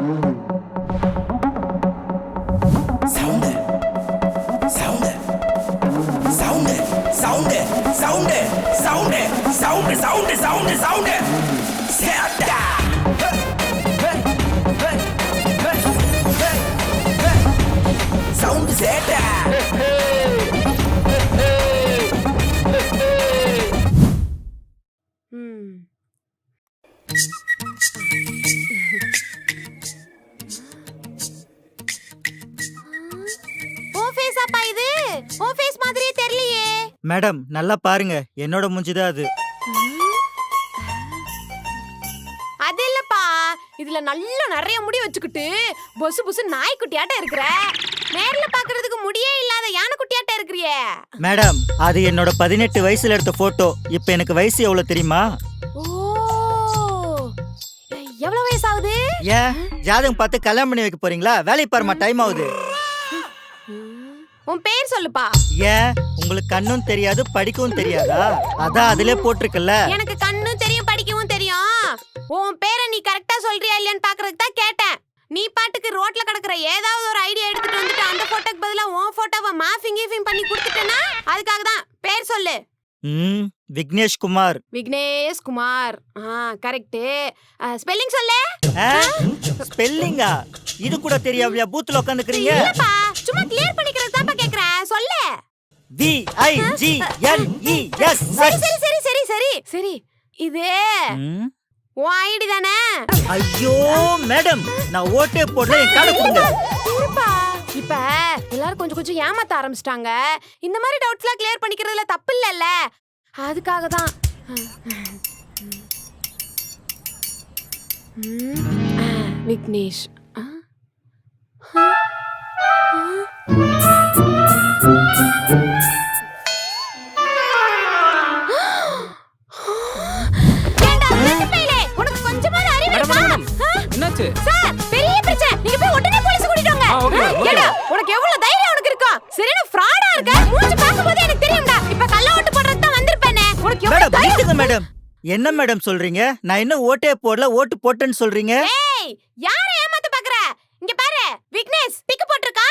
Sound sound sound sound sound sound sound sound sound sound சேட்டா sound சேட்டா madam நல்லா பாருங்க, என்னோட மூஞ்சிதான் அது. அது இல்லப்பா, இதுல நல்ல நிறைய முடி வச்சுக்கிட்டு பொசு பொசு நாய்க்குட்டியாட்ட இருக்கிற. நேர்ல பாக்குறதுக்கு முடியே இல்லாத யானைக்குட்டியாட்ட இருக்கிறியே. மேடம் அது என்னோட 18 வயசுல எடுத்த போட்டோ. இப்ப எனக்கு வயசு எவ்வளவு தெரியுமா? ஓ, எவ்வளவு வயசு ஆகுது? ஏன் ஜாதகம் பார்த்து கல்யாணம் பண்ணி வைக்க போறீங்களா? வேலைக்கு பாருமா, டைம் ஆகுது. உன் பேர் சொல்லுப்பா. ஏன் உங்களுக்கு கண்ணும் தெரியாது படிக்கவும் தெரியாதா? அதான் அதுல போட்டிருக்கல. எனக்கு கண்ணும் தெரியும் படிக்கவும் தெரியும். உன் பேரை நீ கரெக்டா சொல்றியா இல்லையான்னு பாக்குறதுக்கு தான் கேட்டேன். நீ பாட்டுக்கு ரோட்ல கிடக்குற ஏதாவது ஒரு ஐடியா எடுத்துட்டு வந்துட்டு அந்த போட்டோக்கு பதிலா உன் போட்டோவை மாஃபிங் கீஃபிங் பண்ணி கொடுத்துட்டேன்னா அதுக்காக தான். பேர் சொல்லு. விக்னேஷ் குமார். விக்னேஷ் குமார். கரெக்ட். ஸ்பெல்லிங் சொல்லு. ஸ்பெல்லிங்கா? இது கூட தெரியாமயா பூத்துல உட்காந்துக்கிறீங்க? இல்லப்பா, சும்மா கிளியர் பண்ணிக்கிறதுக்கு தான் கேக்குறேன். சொல்லு. VIGNES. சரி சரி சரி சரி சரி சரி. இது உன் ஐடி தானே? ஐயோ மேடம், நான் ஓட்டே போடல, என் கார்டை கொடுங்க. இருப்பா, இப்ப எல்லாரும் கொஞ்சம் கொஞ்சம் ஏமாத்த ஆரம்பிச்சிட்டாங்க. இந்த மாதிரி டவுட்ஸ்லாம் கிளியர் பண்ணிக்கிறதுல தப்பு இல்லல்ல, அதுக்காக தான். விக்னேஷ். என்னாச்சு சார்? பெரிய பிரச்சனை. நீங்க போய் உடனே போலீஸ் கூட்டிட்டு வாங்க. ஏடா, உனக்கு எவ்வளவு தைரியம் உனக்கு இருக்கா? சரியான ஃப்ராடா இருக்க. மூஞ்சி பாக்கும்போது எனக்கு தெரியும்டா. இப்ப கள்ள ஓட்டு போடுறதுக்கு தான் வந்திருப்பேனே. உனக்கு எவ்வளவு தைரியம்? மேடம் என்ன மேடம் சொல்றீங்க? நான் இன்னும் ஓட்டே போடல, ஓட்டு போட்டேன்னு சொல்றீங்க. ஏய், யாரை ஏமாத்த பாக்குற? இங்க பாரு, விக்னேஷ் டிக் போட்டுருக்கா.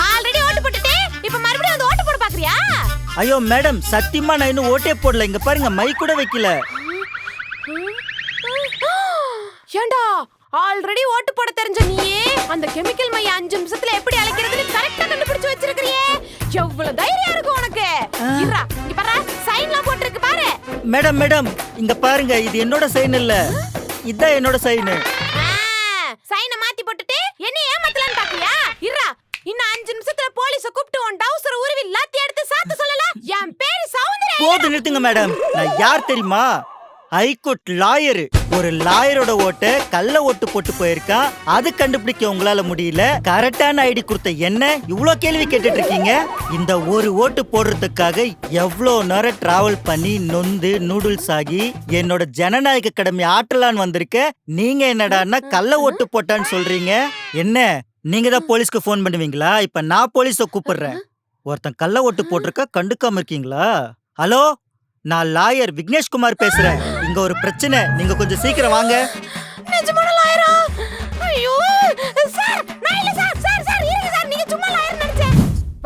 ஆல்ரெடி ஓட்டு போட்டுட்டே இப்ப மறுபடியும் வந்து ஓட்டு போட பாக்குறியா? ஐயோ மேடம், சத்தியமா நான் இன்னும் ஓட்டே போடல. இங்க பாருங்க, மை கூட வைக்கல. ஏண்டா, ஆல்ரெடி ஓட்டு போட தெரிஞ்ச நீயே அந்த கெமிக்கல் மைய 5 நிமிஷத்துல எப்படி அழைக்கிறதுன்னு கரெக்ட்டா கண்டுபிடிச்சு வச்சிருக்கிறியே. எவ்வளவு தைரியம் இருக்கு உனக்கு? இருடா, இங்க பாரு, சைன்லாம் போட்டுருக்கு பாரு. மேடம் மேடம் இங்க பாருங்க, இது என்னோட சைன் இல்ல, இதான் என்னோட சைன். சைனை மாத்தி போட்டுட்டு என்ன ஏமாத்தலான்னு பாக்குறியா? இருடா, இன்னும் 5 நிமிஷத்துல போலீஸ கூப்பிட்டு உன் டவுசர் உருவி லாத்தி எடுத்து சாத்து சொல்லலாம். என் பேரு சௌந்தர்யா. போது நிறுத்துங்க மேடம். நான் யார் தெரியுமா? High court lawyer. ஒரு லாயரோட ஓட்ட கள்ள ஓட்டு போட்டு போயிருக்கான். அது கண்டுபிடிக்க உங்களால முடியல. கரெக்டான ஐடி கொடுத்த என்ன இவ்ளோ கேள்வி கேட்டுட்டு இருக்கீங்க? இந்த ஒரு ஓட்டு போடுறதுக்காக எவ்வளோ நேரம் டிராவல் பண்ணி நொந்து நூடுல்ஸ் ஆகி என்னோட ஜனநாயக கடமை ஆற்றலான்னு வந்திருக்க. நீங்க என்னடான்னா கள்ள ஓட்டு போட்டான்னு சொல்றீங்க. என்ன நீங்க தான் போலீஸ்க்கு போன் பண்ணுவீங்களா? இப்ப நான் போலீஸ கூப்பிடுறேன். ஒருத்தன் கள்ள ஓட்டு போட்டிருக்க, கண்டுக்காம இருக்கீங்களா? ஹலோ, நான் லாயர் விக்னேஷ் குமார் பேசுறேன். இங்க ஒரு பிரச்சனை, நீங்க கொஞ்சம் சீக்கிரம் வாங்க. நிஜமான லாயரா? ஐயோ சார், நான் இல்ல சார். சார் சார் இருங்க சார், நீங்க சும்மா லாயர் நினைச்சேன்.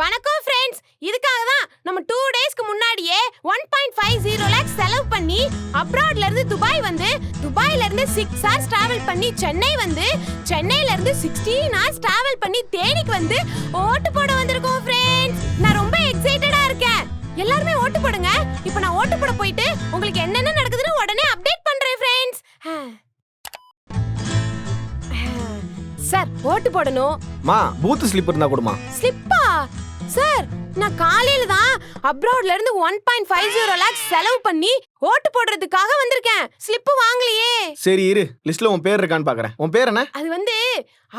வணக்கம் फ्रेंड्स, இதுக்காக தான் நம்ம 2 டேஸ்க்கு முன்னாடியே 1.50 lakhs செலவு பண்ணி அப்ராட்ல இருந்து துபாய் வந்து, துபாய்ல இருந்து 6 hours டிராவல் பண்ணி சென்னை வந்து, சென்னையில இருந்து 16 hours டிராவல் பண்ணி தேனிக்கு வந்து ஓட்டு போட வந்திருக்கோம் फ्रेंड्स. நான் ரொம்ப எக்ஸைட்டடா இருக்கேன். எல்லாரும் ஓட்டு போடுங்க. இப்போ நான் ஓட்டு போட போயிட்டு உங்களுக்கு என்னென்ன நடக்குதுன்னு உடனே அப்டேட் பண்றேன் फ्रेंड्स. சார், ஓட்டு போடணும். மா, பூத் ஸ்லிப் இருந்தா கொடுமா. ஸ்லிப்பா? சார், நான் காலையில தான் அப்ராட்ல இருந்து 1.50 lakhs செலவு பண்ணி ஓட்டு போடுறதுக்காக வந்திருக்கேன். ஸ்லிப் வாங்கலையே. சரி இரு, லிஸ்ட்ல உன் பேர் இருக்கான்னு பாக்குறேன். உன் பேர் என்ன? அது வந்து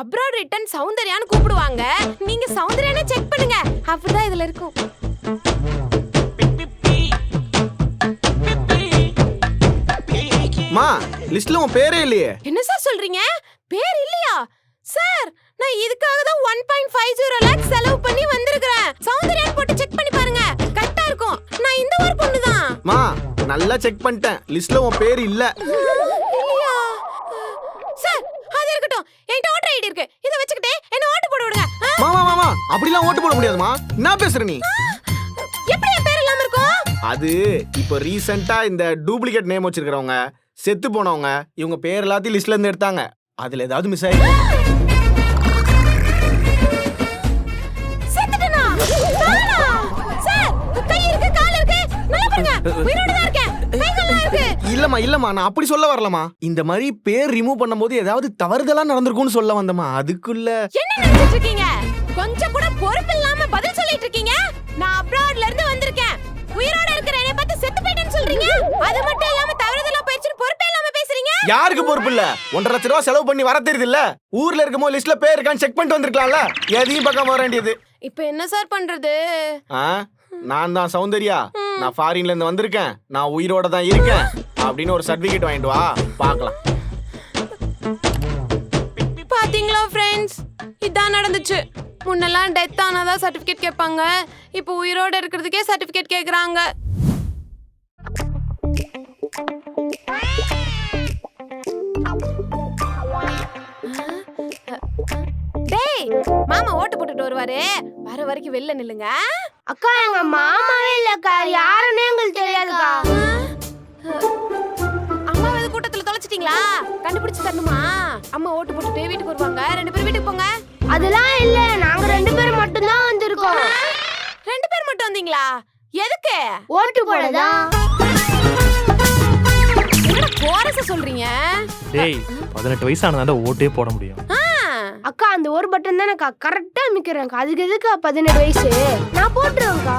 அப்ராட் ரிட்டர்ன் சௌந்தர்யான்னு கூப்பிடுவாங்க. நீங்க சௌந்தர்யான்னு செக் பண்ணுங்க, அப்பதான் இதுல இருக்கும். மா, லிஸ்ட்ல உன் பேரே இல்லையே. என்ன சார் சொல்றீங்க? பேர் இல்லையா? சார், நான் இதுக்காக தான் 1.50 lakhs செலவு பண்ணி வந்திருக்கேன். சௌந்தர்யான்னு போட்டு செக் பண்ணி பாருங்க, கரெக்ட்டா இருக்கும். நான் இந்த ஊர் பொண்ணு தான். மா, நல்லா செக் பண்ணிட்டேன், லிஸ்ட்ல உன் பேர் இல்ல. இல்லையா? சார், அது இருக்கட்டும். என்கிட்ட ஓட்டர் ஐடி அப்படிலாம் ஓட்டு போட முடியாதுமா. என்ன பேசுற நீ? எப்படி என் பேர் இல்லாம இருக்கும்? அது இப்போ ரீசெண்டா இந்த டூப்ளிகேட் நேம் வச்சிருக்கிறவங்க, செத்து போனவங்க, இவங்க பேர் எல்லாத்தையும் லிஸ்ட்ல இருந்து எடுத்தாங்க. அதுல ஏதாவது மிஸ் ஆயிருக்கு. செத்துட்டேனா? நானா? சார், கை இருக்கு, கால் இருக்கு. நல்லா பாருங்க. உயிரோட தான் இருக்கேன். கை கால்லாம் இருக்கு. இல்லம்மா நான் அப்படி சொல்ல வரலமா. இந்த மாதிரி பேர் ரிமூவ் பண்ணும்போது ஏதாவது தவறுதலா நடந்திருக்கும்னு சொல்ல வந்தமா. அதுக்குள்ள என்ன நினைச்சிட்டு இருக்கீங்க? கொஞ்சம் கூட பொறுப்பு இல்லாம பதில் சொல்லிட்டு இருக்கீங்க. நான் அப்ராட்ல இருந்து வந்திருக்கேன். உயிரோட இருக்கிற என்னை பார்த்து செத்து போயிட்டேன்னு சொல்றீங்க. அது மட்டும் இல்லாம தவறுதலா போயிடுச்சுன்னு பொறுப்பே இல்லாம பேசுறீங்க. யாருக்கு பொறுப்பு இல்ல? 1.5 லட்சம் ரூபாய் செலவு பண்ணி வர தெரியுது இல்ல? ஊர்ல இருக்கமோ லிஸ்ட்ல பேர் இருக்கான்னு செக் பண்ணிட்டு வந்திருக்கலாம்ல. எதையும் பக்கம் வர வேண்டியது. இப்போ என்ன சார் பண்றது? நான் தான் சௌந்தர்யா. நான் ஃபாரின்ல இருந்து வந்திருக்கேன். நான் உயிரோட தான் இருக்கேன் அப்படின்னு ஒரு சர்டிபிகேட் வாங்கிட்டு வா, பார்க்கலாம். பாத்தீங்களா ஃப்ரெண்ட்ஸ், இதான் நடந்துச்சு. முன்னெல்லாம் டெத் ஆனாதான் சர்டிபிகேட் கேட்பாங்க. இப்போ உயிரோட இருக்கிறதுக்கே சர்டிபிகேட் கேக்குறாங்க. டேய், மாமா ஓட்டு போட்டுட்டு வருவாரு. வர வரைக்கும் வெளில நில்லுங்க. அக்கா எங்க மாமாவே இல்லக்கா, யாருன்னே எங்களுக்கு தெரியாதுக்கா. அம்மாவது கூட்டத்துல தொலைச்சிட்டீங்களா? கண்டுபிடிச்சு தரணுமா? அம்மா ஓட்டு போட்டுட்டு வீட்டுக்கு வருவாங்க. 2 பேரும் வீட்டுக்கு போங்க. அதெல்லாம் இல்ல, நாங்க 2 பேரும் மட்டும் தான் வந்திருக்கோம். 2 பேர் மட்டும் வந்தீங்களா? எதுக்கு? ஓட்டு போடதான். என்ன கோரஸ சொல்றீங்க? டேய் 18 வயசானதாண்டா ஓட்டே போட முடியும். அக்கா அந்த ஒரு பட்டன் தானக்கா கரெக்டா அமைக்கிறேன்க்கா. அதுக்கு எதுக்கா 17 வயசு? நான் போட்டுருவேன்க்கா.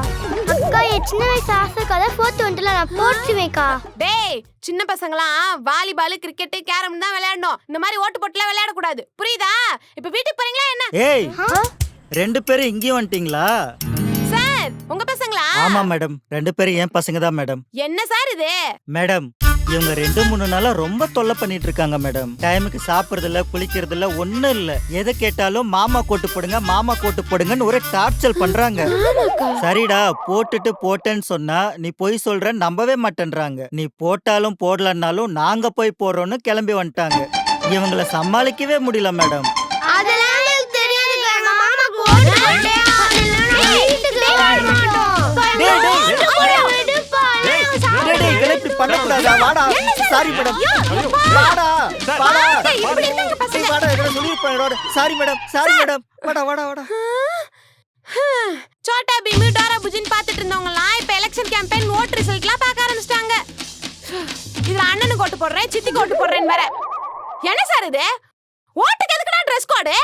அக்கா என் சின்ன வயசு ஆசைக்கா 4th வந்துல நான் போட்டுவேன்க்கா. டேய், சின்ன பசங்களாம் வாலிபால், கிரிக்கெட், கேரம் தான் விளையாடணும். இந்த மாதிரி ஓட்டு போட்டுலாம் விளையாட கூடாது. புரியுதா? இப்ப வீட்டுக்கு போறீங்களா என்ன? ஏய் 2 பேரும் இங்கேயும் வந்துட்டீங்களா? சார், உங்க பசங்களா? ஆமா மேடம், 2 பேரும் என் பசங்க தான் மேடம். என்ன சார் இது? மேடம், இவங்க 2-3 நாளா ரொம்ப தொல்லை பண்ணிட்டு இருக்காங்க மேடம். டைமுக்கு சாப்பிடுறது இல்ல, குளிக்கிறது இல்ல, ஒண்ணும் இல்ல. எதை கேட்டாலும் மாமா கோட்டு போடுங்க, மாமா கோட்டு போடுங்கன்னு ஒரே டார்ச்சர் பண்றாங்க. சரிடா, போட்டுட்டு போட்டேன்னு சொன்னா நீ போய் சொல்ற நம்பவே மாட்டேன்றாங்க. நீ போட்டாலும் போடலன்னாலும் நாங்க போய் போடுறோம்னு கிளம்பி வந்துட்டாங்க. இவங்களை சமாளிக்கவே முடியல மேடம். அதெல்லாம் எனக்கு தெரியாதுக்கா. எங்க மாமாக்கு ஓட்டு போட்டே வீட்டுக்கு வர மாட்டோம். டேய், இதெல்லாம் இப்படி பண்ணக்கூடாதா? வாடா. Sorry madam. வாடா. வாடா. வாடா, இதெல்லாம் சொல்லிருப்பேன். Sorry madam. Sorry madam. வாடா வாடா வாடா. சோட்டா பீம், டோரா புஜின் பார்த்துட்டு இருந்தவங்கலாம் இப்ப எலெக்ஷன் கேம்பெயின் ஓட் ரிசல்ட்லாம் பார்க்க ஆரம்பிச்சிட்டாங்க. இதுல அண்ணனுக்கு ஓட்டு போடுறேன், சித்திக்கு ஓட்டு போடுறேன்னு வேற. என்ன சார் இது? ஓட்டுக்கு எதுக்குடா ட்ரெஸ் கோடு?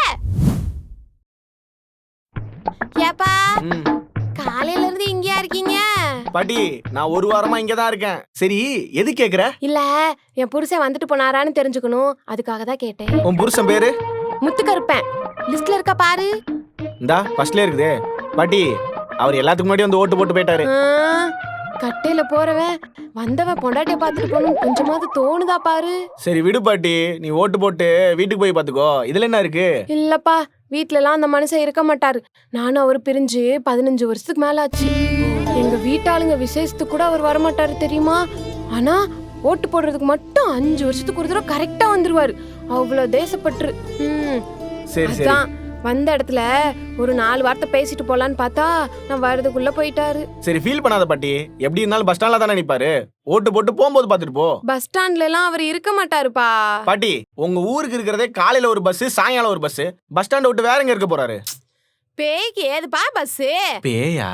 ஏப்பா, காலையில இருந்து இங்கயா இருக்கீங்க? பாட்டி, நான் 1 வாரமா இங்க தான் இருக்கேன். சரி, எது கேக்குற? இல்ல, என் புருஷன் வந்துட்டு போனாரான்னு தெரிஞ்சுக்கணும். அதுக்காக தான் கேட்டேன். உன் புருஷன் பேரு? முத்துக்கருப்பேன். லிஸ்ட்ல இருக்கா பாரு. இந்தா ஃபர்ஸ்ட்ல இருக்குதே. பாட்டி, அவர் எல்லாத்துக்கும் முன்னாடி வந்து ஓட்டு போட்டு போயிட்டாரு. கட்டையில போறவன் வந்தவன் பொண்டாட்டிய பாத்துட்டு போகணும் கொஞ்சமாவது தோணுதா பாரு. சரி விடு பாட்டி, நீ ஓட்டு போட்டு வீட்டுக்கு போய் பாத்துக்கோ. இதுல என்ன இருக்கு? இல்லப்பா, வீட்ல எல்லாம் அந்த மனுஷன் இருக்க மாட்டாரு. நானும் அவரு பிரிஞ்சு 15 வருஷத்துக்கு மேல ஆச்சு. எங்க வீட்டாளுங்க விசேஷத்துக்கு கூட அவர் வரமாட்டாரு தெரியுமா? ஆனா ஓட்டு போடுறதுக்கு மட்டும் 5 வருஷத்துக்கு ஒரு தடவை கரெக்டா வந்துருவாரு. அவ்வளவு தேசப்பற்று. சரி சரி. அதான் வந்த இடத்துல ஒரு 4 வார்த்தை பேசிட்டு போலான்னு பார்த்தா நான் வரதுக்குள்ள போயிட்டாரு. சரி, ஃபீல் பண்ணாத பாட்டி. எப்படி இருந்தாலும் பஸ் ஸ்டாண்ட்ல தானே நிப்பாரு. ஓட்டு போட்டு போகும்போது பாத்துட்டு போ. பஸ் ஸ்டாண்ட்ல எல்லாம் அவர் இருக்க மாட்டாருப்பா. பாட்டி, உங்க ஊருக்கு இருக்கிறதே காலையில ஒரு பஸ், சாயங்காலம் ஒரு பஸ். பஸ் ஸ்டாண்ட் விட்டு வேற எங்க இருக்க போறாரு? பேய்க்கு ஏதுப்பா பஸ்? பேயா?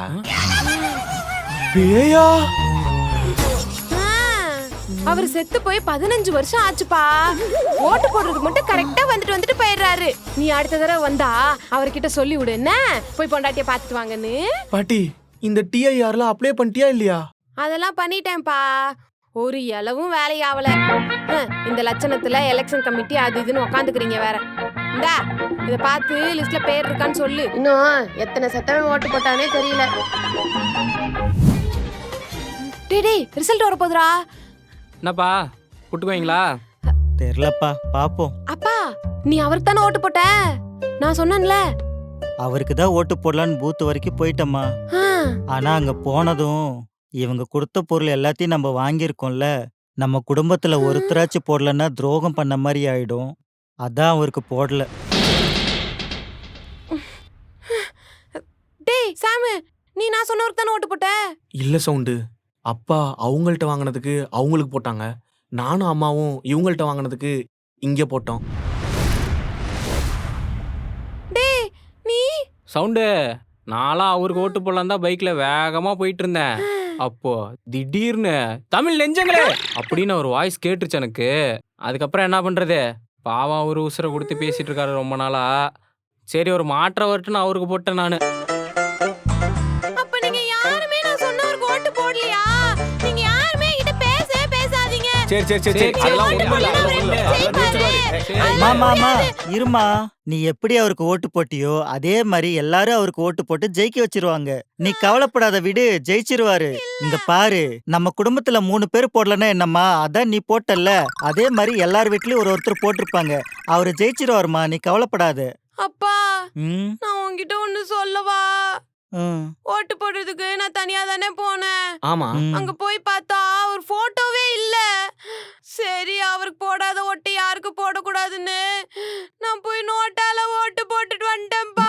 பேயா? அவர் செத்து போய் 15 வருஷம் ஆச்சுப்பா. ஓட்டு போடுறதுக்கு மட்டும் கரெக்டா வந்துட்டு போயிடுறாரு. நீ அடுத்த தடவை வந்தா அவர்கிட்ட சொல்லி விடு என்ன, போய் பொண்டாட்டிய பாத்துட்டு வாங்கன்னு. பாட்டி, இந்த டிஐஆர்ல அப்ளை பண்ணிட்டியா இல்லையா? அதெல்லாம் பண்ணிட்டேன்ப்பா. ஒரு இலவும் வேலையாவல. இந்த லட்சணத்துல எலெக்ஷன் கமிட்டி அது இதுன்னு உக்காந்துக்கிறீங்க வேற. இந்தா இத பார்த்து லிஸ்ட்ல பேர் இருக்கான்னு சொல்லு. இன்னும் எத்தனை செத்தவன் ஓட்டு போட்டானே தெரியல. டேய் ரிசல்ட் வர போதுடா. என்னப்பா புட்டுக்குவீங்களா? தெரியலப்பா, பாப்போம். அப்பா, நீ அவருக்கு தானே ஓட்டு போட்ட? நான் சொன்னேன்ல. அவருக்கு தான் ஓட்டு போடலான்னு பூத்து வரைக்கும் போயிட்டம்மா. ஆனா அங்க போனதும் இவங்க கொடுத்த பொருள் எல்லாத்தையும் நம்ம வாங்கியிருக்கோம்ல, நம்ம குடும்பத்துல ஒருத்தராச்சும் போடலன்னா துரோகம் பண்ண மாதிரி ஆயிடும். அதான் அவருக்கு போடல. நான் சொன்னவருக்கு தானே ஓட்டு போட்ட? இல்ல சவுண்டு, அப்பா அவங்கள்ட்ட வாங்கினதுக்கு அவங்களுக்கு போட்டாங்க, நானும் அம்மாவும் இவங்கள்ட்ட வாங்கினதுக்கு இங்க போட்டோம். டேய் நீ சவுண்டு, நான்லாம் அவருக்கு ஓட்டு போடலாம் தான் பைக்ல வேகமா போயிட்டு இருந்தேன். அப்போ திடீர்னு தமிழ் நெஞ்சங்களே அப்படின்னு ஒரு வாய்ஸ் கேட்டுருச்சு எனக்கு. அதுக்கப்புறம் என்ன பண்றது, பாவம் அவரு உசுரை கொடுத்து பேசிட்டு இருக்காரு ரொம்ப நாளா. சரி ஒரு மாற்றம் வரட்டுன்னு அவருக்கு போட்டேன் நானு. அப்ப நீங்க யாருமே நான் சொன்னவருக்கு ஓட்டு போடலையா? நீங்க யாருமே என்கிட்ட பேசவே பேசாதீங்க. சரி சரி சரி சரி, அதெல்லாம் ஒண்ணும் இல்ல, அதெல்லாம் ஒண்ணும் இல்ல, அதெல்லாம் ஜெயிச்சிருவாரு. மாமா இருமா, நீ எப்படி அவருக்கு ஓட்டு போட்டியோ அதே மாதிரி எல்லாரும் அவருக்கு ஓட்டு போட்டு ஜெயிக்க வச்சிருவாங்க. நீ கவலைப்படாத, விடு, ஜெயிச்சிருவாரு. இங்க பாரு, நம்ம குடும்பத்துல 3 பேர் போடலன்னா என்னம்மா, அதான் நீ போட்டல்ல, அதே மாதிரி எல்லார் வீட்லயும் ஒருத்தர் போட்டிருப்பாங்க. அவரு ஜெயிச்சிருவாருமா, நீ கவலைப்படாத. அப்பா ம் நான் உன்கிட்ட ஒண்ணு சொல்லவா? ம், ஓட்டு போடுறதுக்கு நான் தனியா தானே போனேன். ஆமா, ம். அங்க போய் பார்த்தா ஒரு போட்டோவே இல்ல. சரி அவருக்கு போடாத ஓட்டு யாருக்கு போடக்கூடாதுன்னு நான் போய் நோட்டால ஓட்டு போட்டுட்டு வந்துட்டேன்ப்பா.